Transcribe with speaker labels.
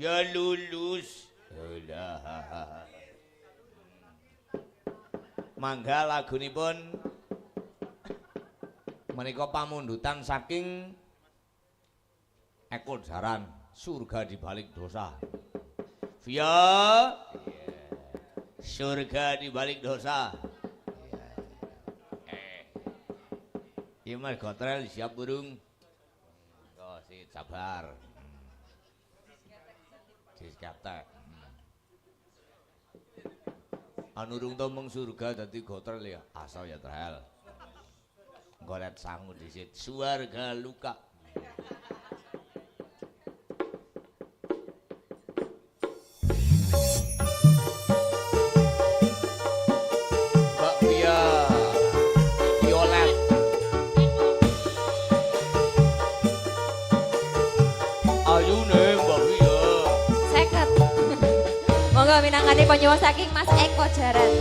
Speaker 1: Ya lulus. Mangga lagunipun menika pamundutan saking Eko Jaran, surga di balik dosa. Via surga di balik dosa. Iya mas Gotrel siap burung. Oh si sabar. Diskatek. Anurung to mung surga dadi Gotrel ya asal ya Trel. Golet sangu disit suarga luka. Mbak Pia Violet ayune Mbak Pia
Speaker 2: 50. Monggo minangkani penyuwun saking Mas Eko Jaran.